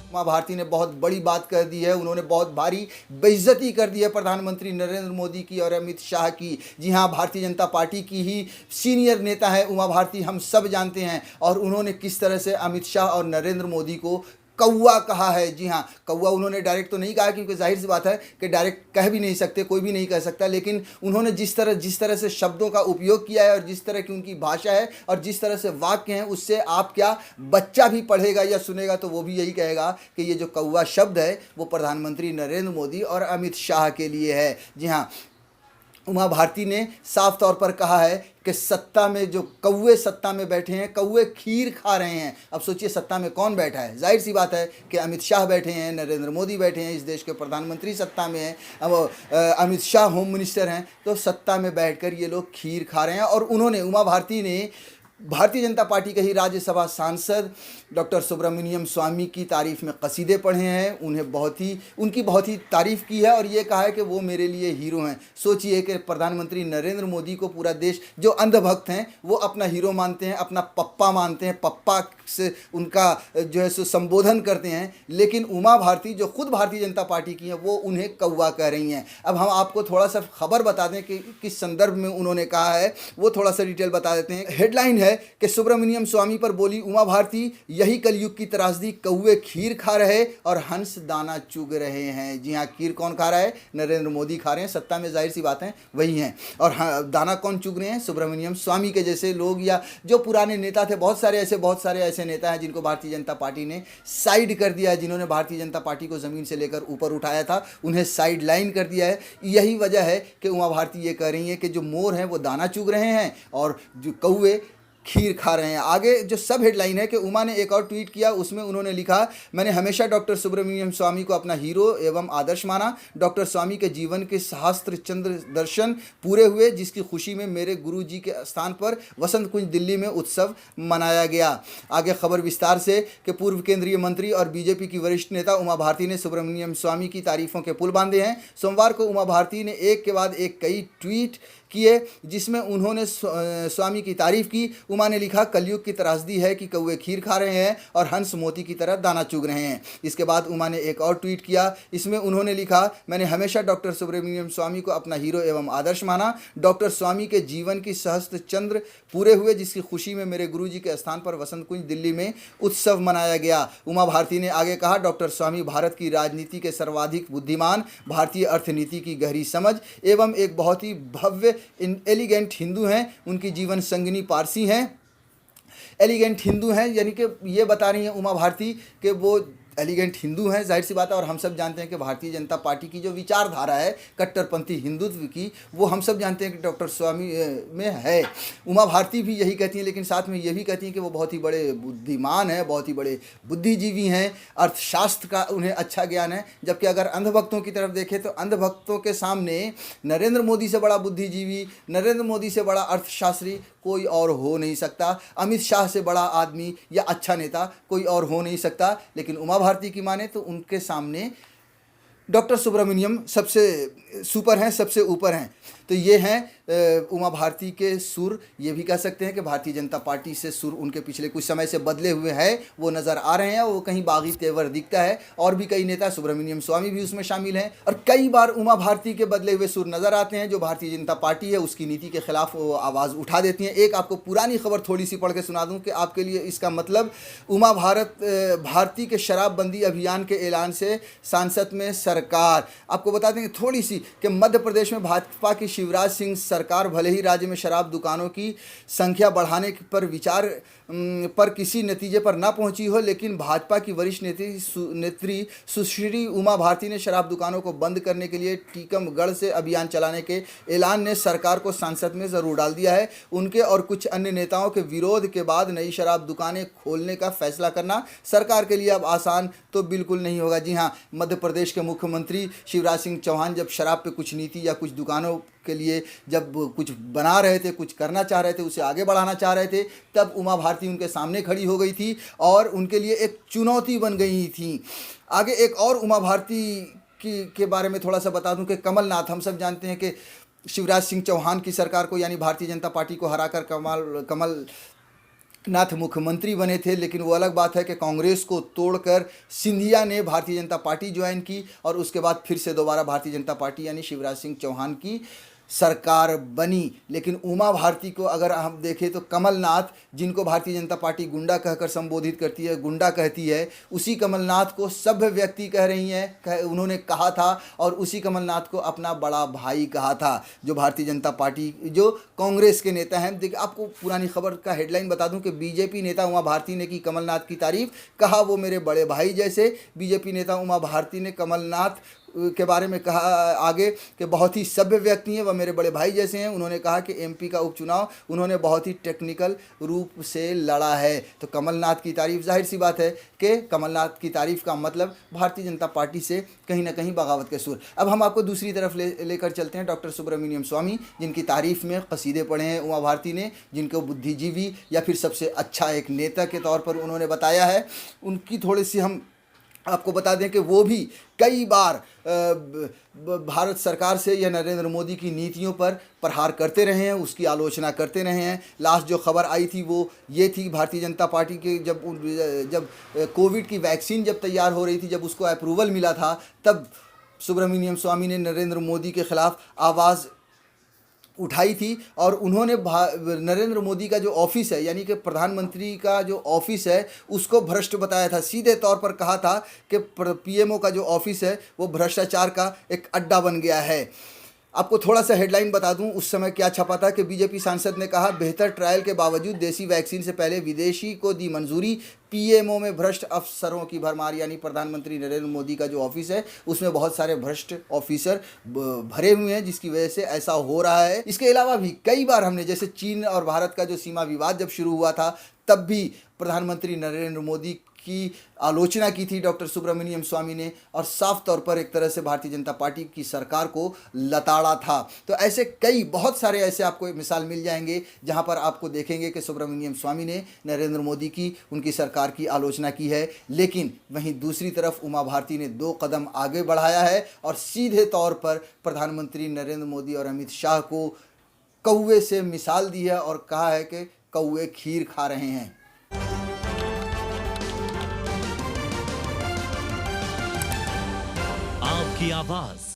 उमा भारती ने बहुत बड़ी बात कर दी है। उन्होंने बहुत भारी बेइज्जती कर दी है प्रधानमंत्री नरेंद्र मोदी की और अमित शाह की। जी हाँ, भारतीय जनता पार्टी की ही सीनियर नेता है उमा भारती, हम सब जानते हैं। और उन्होंने किस तरह से अमित शाह और नरेंद्र मोदी को कौवा कहा है। जी हाँ, कौवा उन्होंने डायरेक्ट तो नहीं कहा, क्योंकि जाहिर सी बात है कि डायरेक्ट कह भी नहीं सकते, कोई भी नहीं कह सकता, लेकिन उन्होंने जिस तरह से शब्दों का उपयोग किया है और जिस तरह की उनकी भाषा है और जिस तरह से वाक्य हैं, उससे आप क्या, बच्चा भी पढ़ेगा या सुनेगा तो वो भी यही कहेगा कि ये जो कौवा शब्द है वो प्रधानमंत्री नरेंद्र मोदी और अमित शाह के लिए है। जी हाँ, उमा भारती ने साफ तौर पर कहा है कि सत्ता में जो कौवे सत्ता में बैठे हैं, कौवे खीर खा रहे हैं। अब सोचिए सत्ता में कौन बैठा है, जाहिर सी बात है कि अमित शाह बैठे हैं, नरेंद्र मोदी बैठे हैं, इस देश के प्रधानमंत्री सत्ता में हैं। अब अमित शाह होम मिनिस्टर हैं, तो सत्ता में बैठकर ये लोग खीर खा रहे हैं। और उन्होंने, उमा भारती ने भारतीय जनता पार्टी के ही राज्यसभा सांसद डॉक्टर सुब्रमण्यम स्वामी की तारीफ़ में कसीदे पढ़े हैं, उनकी बहुत ही तारीफ़ की है और ये कहा है कि वो मेरे लिए हीरो हैं। सोचिए कि प्रधानमंत्री नरेंद्र मोदी को पूरा देश, जो अंधभक्त हैं वो अपना हीरो मानते हैं, अपना पप्पा मानते हैं, पप्पा से उनका जो है सो संबोधन करते हैं, लेकिन उमा भारती जो खुद भारतीय जनता पार्टी की हैं वो उन्हें कौवा कह रही हैं। अब हम आपको थोड़ा सा खबर बता दें कि किस संदर्भ में उन्होंने कहा है, वो थोड़ा सा डिटेल बता देते हैं। हेडलाइन है कि सुब्रमण्यम स्वामी पर बोली उमा भारती, यही कलयुग की त्रासदी, कौवे खीर खा रहे और हंस दाना चुग रहे हैं। जी हाँ, खीर कौन खा रहा है, नरेंद्र मोदी खा रहे हैं, सत्ता में जाहिर सी बात है वही हैं। और दाना कौन चुग रहे हैं, सुब्रमण्यम स्वामी के जैसे लोग, या जो पुराने नेता थे, बहुत सारे ऐसे नेता हैं जिनको भारतीय जनता पार्टी ने साइड कर दिया है, जिन्होंने भारतीय जनता पार्टी को ज़मीन से लेकर ऊपर उठाया था, उन्हें साइड लाइन कर दिया है। यही वजह है कि उमा भारती ये कह रही हैं कि जो मोर हैं वो दाना चुग रहे हैं और जो कौवे खीर खा रहे हैं। आगे जो सब हेडलाइन है कि उमा ने एक और ट्वीट किया, उसमें उन्होंने लिखा, मैंने हमेशा डॉक्टर सुब्रमण्यम स्वामी को अपना हीरो एवं आदर्श माना। डॉक्टर स्वामी के जीवन के सहस्त्र चंद्र दर्शन पूरे हुए, जिसकी खुशी में मेरे गुरु जी के स्थान पर वसंत कुंज दिल्ली में उत्सव मनाया गया। आगे खबर विस्तार से कि पूर्व केंद्रीय मंत्री और बीजेपी की वरिष्ठ नेता उमा भारती ने सुब्रमण्यम स्वामी की तारीफों के पुल बांधे हैं। सोमवार को उमा भारती ने एक के बाद एक कई ट्वीट किए, जिसमें उन्होंने स्वामी की तारीफ की। उमा ने लिखा, कलयुग की त्रासदी है कि कौवे खीर खा रहे हैं और हंस मोती की तरह दाना चुग रहे हैं। इसके बाद उमा ने एक और ट्वीट किया, इसमें उन्होंने लिखा, मैंने हमेशा डॉक्टर सुब्रमण्यम स्वामी को अपना हीरो एवं आदर्श माना। डॉक्टर स्वामी के जीवन की सहस्त्र चंद्र पूरे हुए, जिसकी खुशी में मेरे गुरु जी के स्थान पर वसंत कुंज दिल्ली में उत्सव मनाया गया। उमा भारती ने आगे कहा, डॉक्टर स्वामी भारत की राजनीति के सर्वाधिक बुद्धिमान, भारतीय अर्थनीति की गहरी समझ एवं एक बहुत ही भव्य एलिगेंट हिंदू हैं। उनकी जीवन संगिनी पारसी हैं, एलिगेंट हिंदू हैं, यानी कि ये बता रही हैं उमा भारती कि वो एलिगेंट हिंदू हैं, जाहिर सी बात है। और हम सब जानते हैं कि भारतीय जनता पार्टी की जो विचारधारा है कट्टरपंथी हिंदुत्व की, वो हम सब जानते हैं कि डॉक्टर स्वामी में है। उमा भारती भी यही कहती हैं, लेकिन साथ में ये भी कहती हैं कि वो बहुत ही बड़े बुद्धिमान हैं, बहुत ही बड़े बुद्धिजीवी हैं, अर्थशास्त्र का उन्हें अच्छा ज्ञान है। जबकि अगर अंधभक्तों की तरफ देखें तो अंधभक्तों के सामने नरेंद्र मोदी से बड़ा बुद्धिजीवी, नरेंद्र मोदी से बड़ा अर्थशास्त्री कोई और हो नहीं सकता, अमित शाह से बड़ा आदमी या अच्छा नेता कोई और हो नहीं सकता। लेकिन उमा भारती की माने तो उनके सामने डॉक्टर सुब्रमण्यम सबसे सुपर हैं, सबसे ऊपर हैं। तो ये हैं उमा भारती के सुर। ये भी कह सकते हैं कि भारतीय जनता पार्टी से सुर उनके पिछले कुछ समय से बदले हुए हैं, वो नज़र आ रहे हैं, वो कहीं बागी तेवर दिखता है। और भी कई नेता, सुब्रमण्यम स्वामी भी उसमें शामिल हैं, और कई बार उमा भारती के बदले हुए सुर नज़र आते हैं जो भारतीय जनता पार्टी है उसकी नीति के खिलाफ वो आवाज़ उठा देती हैं। एक आपको पुरानी खबर थोड़ी सी पढ़ के सुना दूँ कि आपके लिए इसका मतलब, उमा भारती के शराबबंदी अभियान के ऐलान से सांसद में सरकार। आपको बता देंगे थोड़ी सी कि मध्य प्रदेश में भाजपा की शिवराज सिंह सरकार भले ही राज्य में शराब दुकानों की संख्या बढ़ाने पर विचार पर किसी नतीजे पर ना पहुंची हो, लेकिन भाजपा की वरिष्ठ नेत्री सुश्री उमा भारती ने शराब दुकानों को बंद करने के लिए टीकमगढ़ से अभियान चलाने के ऐलान ने सरकार को संसद में ज़रूर डाल दिया है। उनके और कुछ अन्य नेताओं के विरोध के बाद नई शराब दुकानें खोलने का फैसला करना सरकार के लिए अब आसान तो बिल्कुल नहीं होगा। जी हाँ, मध्य प्रदेश के मुख्यमंत्री शिवराज सिंह चौहान जब शराब पे कुछ नीति या कुछ दुकानों के लिए जब कुछ बना रहे थे, कुछ करना चाह रहे थे, उसे आगे बढ़ाना चाह रहे थे, तब उमा भारती उनके सामने खड़ी हो गई थी और उनके लिए एक चुनौती बन गई थी। आगे एक और उमा भारती के बारे में थोड़ा सा बता दूं कि कमलनाथ, हम सब जानते हैं कि शिवराज सिंह चौहान की सरकार को यानी भारतीय जनता पार्टी को हराकर नाथ मुख्यमंत्री बने थे, लेकिन वो अलग बात है कि कांग्रेस को तोड़कर सिंधिया ने भारतीय जनता पार्टी ज्वाइन की और उसके बाद फिर से दोबारा भारतीय जनता पार्टी यानी शिवराज सिंह चौहान की सरकार बनी। लेकिन उमा भारती को अगर हम देखें तो कमलनाथ, जिनको भारतीय जनता पार्टी गुंडा कहकर संबोधित करती है, गुंडा कहती है, उसी कमलनाथ को सभ्य व्यक्ति कह रही हैं, उन्होंने कहा था, और उसी कमलनाथ को अपना बड़ा भाई कहा था, जो भारतीय जनता पार्टी जो कांग्रेस के नेता हैं। देखिए, आपको पुरानी खबर का हेडलाइन बता दूं कि बीजेपी नेता उमा भारती ने की कमलनाथ की तारीफ, कहा वो मेरे बड़े भाई जैसे। बीजेपी नेता उमा भारती ने कमलनाथ के बारे में कहा आगे कि बहुत ही सभ्य व्यक्ति हैं, वह मेरे बड़े भाई जैसे हैं। उन्होंने कहा कि एमपी का उपचुनाव उन्होंने बहुत ही टेक्निकल रूप से लड़ा है। तो कमलनाथ की तारीफ, जाहिर सी बात है कि कमलनाथ की तारीफ का मतलब भारतीय जनता पार्टी से कहीं ना कहीं बगावत के सुर। अब हम आपको दूसरी तरफ लेकर चलते हैं, डॉक्टर सुब्रमण्यम स्वामी, जिनकी तारीफ में कसीदे पढ़े हैं उमा भारती ने, जिनको बुद्धिजीवी या फिर सबसे अच्छा एक नेता के तौर पर उन्होंने बताया है। उनकी थोड़ी सी हम आपको बता दें कि वो भी कई बार भारत सरकार से या नरेंद्र मोदी की नीतियों पर प्रहार करते रहे हैं, उसकी आलोचना करते रहे हैं। लास्ट जो खबर आई थी वो ये थी, भारतीय जनता पार्टी के जब कोविड की वैक्सीन जब तैयार हो रही थी, जब उसको अप्रूवल मिला था, तब सुब्रमण्यम स्वामी ने नरेंद्र मोदी के खिलाफ आवाज़ उठाई थी और उन्होंने नरेंद्र मोदी का जो ऑफिस है, यानी कि प्रधानमंत्री का जो ऑफिस है, उसको भ्रष्ट बताया था। सीधे तौर पर कहा था कि पीएमओ का जो ऑफिस है वो भ्रष्टाचार का एक अड्डा बन गया है। आपको थोड़ा सा हेडलाइन बता दूं, उस समय क्या छपा था कि बीजेपी सांसद ने कहा, बेहतर ट्रायल के बावजूद देसी वैक्सीन से पहले विदेशी को दी मंजूरी, पीएमओ में भ्रष्ट अफसरों की भरमार। यानी प्रधानमंत्री नरेंद्र मोदी का जो ऑफिस है उसमें बहुत सारे भ्रष्ट ऑफिसर भरे हुए हैं, जिसकी वजह से ऐसा हो रहा है। इसके अलावा भी कई बार हमने, जैसे चीन और भारत का जो सीमा विवाद जब शुरू हुआ था, तब भी प्रधानमंत्री नरेंद्र मोदी की आलोचना की थी डॉक्टर सुब्रमण्यम स्वामी ने, और साफ तौर पर एक तरह से भारतीय जनता पार्टी की सरकार को लताड़ा था। तो ऐसे कई बहुत सारे ऐसे आपको मिसाल मिल जाएंगे जहां पर आपको देखेंगे कि सुब्रमण्यम स्वामी ने नरेंद्र मोदी की, उनकी सरकार की आलोचना की है। लेकिन वहीं दूसरी तरफ उमा भारती ने 2 कदम आगे बढ़ाया है और सीधे तौर पर प्रधानमंत्री नरेंद्र मोदी और अमित शाह को कौवे से मिसाल दी है और कहा है कि कौवे खीर खा रहे हैं। आपकी आवाज